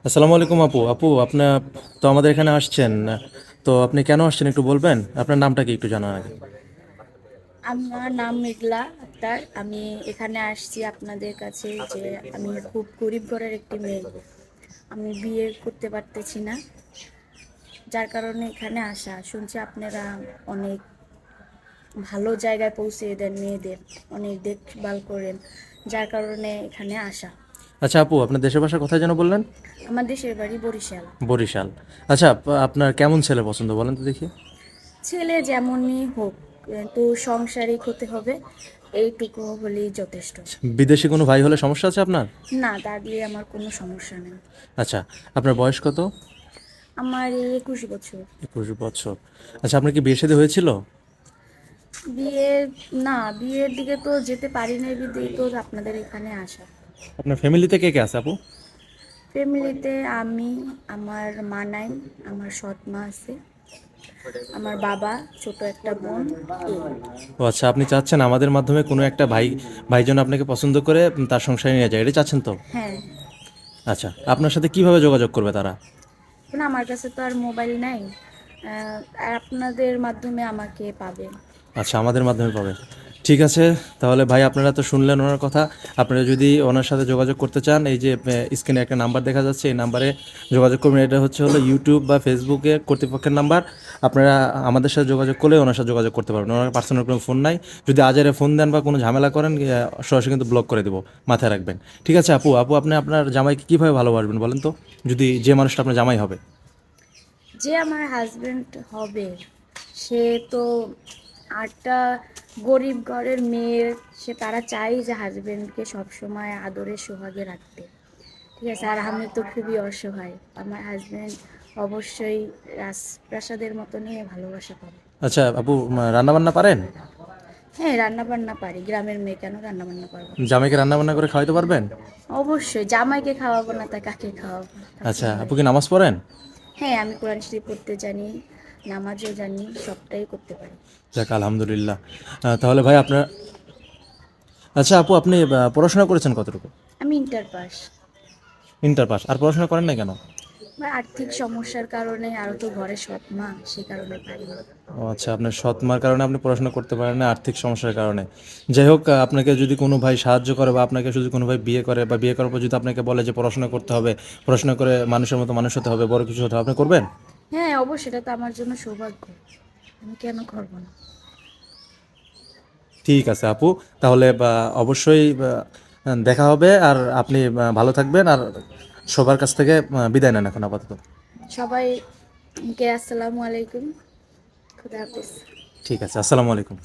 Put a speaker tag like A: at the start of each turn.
A: আসসালামু আলাইকুম আপু। আপনি তো আমাদের এখানে আসছেন, তো আপনি কেন আসছেন একটু বলবেন? আপনার নামটা কি একটু জানার আগে।
B: আমার নাম মেঘলা আক্তার। আমি এখানে আসছি আপনাদের কাছে যে আমি খুব গরিব ঘরের একটি মেয়ে। আমি বিয়ে করতে পারতেছি না, যার কারণে এখানে আসা। শুনছি আপনারা অনেক ভালো জায়গায় পৌঁছে দেন মেয়েদের, অনেক দেখভাল করেন, যার কারণে এখানে আসা।
A: আচ্ছা আপু, আপনার দেশের ভাষা কোথায় যেন বললেন?
B: আমার দেশের বাড়ি বরিশাল।
A: বরিশাল। আচ্ছা, আপনার কেমন ছেলে পছন্দ বলেন তো দেখি।
B: ছেলে যেমনই হোক, কিন্তু সংসারিক হতে হবে, এইটুকু হলেই যথেষ্ট।
A: বিদেশি কোনো ভাই হলে সমস্যা আছে আপনার?
B: না, তা দিয়ে আমার কোনো সমস্যা নেই।
A: আচ্ছা, আপনার বয়স কত?
B: আমার এই 21 বছর।
A: 21 বছর। আচ্ছা, আপনার কি বিয়ে শাদী হয়েছিল?
B: বিয়ে, না, বিয়ের দিকে তো যেতে পারি না, বিয়েই তো আপনাদের এখানে আসা।
A: আপনার ফ্যামিলিতে কে কে আছে আপু?
B: ফ্যামিলিতে আমি, আমার মা নাই, আমার সৎ মা আছে, আমার বাবা, ছোট একটা বোন, এই।
A: ও আচ্ছা, আপনি চাচ্ছেন আমাদের মাধ্যমে কোনো একটা ভাইজন আপনাকে পছন্দ করে তার সংসারে নিয়ে যায়, এটা চাচ্ছেন তো?
B: হ্যাঁ।
A: আচ্ছা, আপনার সাথে কিভাবে যোগাযোগ করবে তারা?
B: না, আমার কাছে তো আর মোবাইল নাই। আর আপনাদের মাধ্যমে আমাকে পাবে।
A: আচ্ছা, আমাদের মাধ্যমে পাবে। ঠিক আছে, তাহলে ভাই আপনারা তো শুনলেন ওনার কথা। আপনারা যদি ওনার সাথে যোগাযোগ করতে চান, এই যে স্ক্রিনে একটা নাম্বার দেখা যাচ্ছে, এই নাম্বারে যোগাযোগ করবেন। এটা হলো ইউটিউব বা ফেসবুকে কর্তৃপক্ষের নাম্বার। আপনারা আমাদের সাথে যোগাযোগ করলে ওনার সাথে যোগাযোগ করতে পারবেন। ওনার পার্সোনাল কোনো ফোন নাই। যদি আজারে ফোন দেন বা কোনো ঝামেলা করেন, সরাসরি কিন্তু ব্লক করে দেবো, মাথায় রাখবেন। ঠিক আছে আপু। আপনি আপনার জামাইকে কীভাবে ভালোবাসবেন বলেন তো? যদি যে মানুষটা আপনার জামাই হবে।
B: যে আমার হাজবেন্ড হবে, সে তো আটটা গরিব ঘরের মেয়ের, সে তারা চাই যে হাজবেন্ডকে সবসময় আদরে সোহাগে রাখতে। ঠিক আছে, আর আমি তো খুবই অসহায়। আমার হাজবেন্ড অবশ্যই রাজপ্রাসাদের মতো নিয়ে ভালোবাসা পাবে।
A: আচ্ছা আপু, রান্না বান্না পারেন?
B: হ্যাঁ, রান্না বান্না পারি, গ্রামের মেয়ে, কেন রান্না বান্না পারবো না?
A: জামাইকে রান্না বান্না করে খাওয়াইতে পারবেন?
B: অবশ্যই, জামাইকে খাওয়াবো না তা কাকে খাওয়াবো? তা তো
A: আচ্ছা
B: হয়।
A: আপু, কি নামাজ পড়েন?
B: হ্যাঁ, আমি কোরআন শরীফ পড়তে জানি, নামাজও জানি, সবটাই করতে পারি।
A: যাক আলহামদুলিল্লাহ। তাহলে ভাই আপনার, আচ্ছা আপু, আপনি পড়াশোনা করেছেন কতটুকু?
B: আমি ইন্টার পাস।
A: ইন্টার পাস, আর পড়াশোনা করেন না কেন?
B: বা আর্থিক সমস্যার কারণে, আরও তো ঘরে সৎ মা, সে কারণে পারি না।
A: ও আচ্ছা, আপনার সৎ মার কারণে আপনি পড়াশোনা করতে পারেন না, আর্থিক সমস্যার কারণে। যাই হোক, আপনাকে যদি কোনো ভাই সাহায্য করে বা আপনাকে যদি কোনো ভাই বিয়ে করে বা বিয়ে করার পর যদি আপনাকে বলে যে পড়াশোনা করতে হবে, পড়াশোনা করে মানুষের মতো মানুষ হতে হবে, বড় কিছু হতে হবে, আপনি করবেন?
B: হ্যাঁ, অবশ্যই, এটা তো আমার জন্য সৌভাগ্য। আমি কেন করবো না?
A: ঠিক আছে আপু, তাহলে অবশ্যই দেখা হবে। আর আপনি ভালো থাকবেন, আর সবার কাছ থেকে বিদায় নেন এখন আপাতত।
B: সবাইকে আসসালামু আলাইকুম, খুদা হাফিজ।
A: ঠিক আছে, আসসালামু আলাইকুম।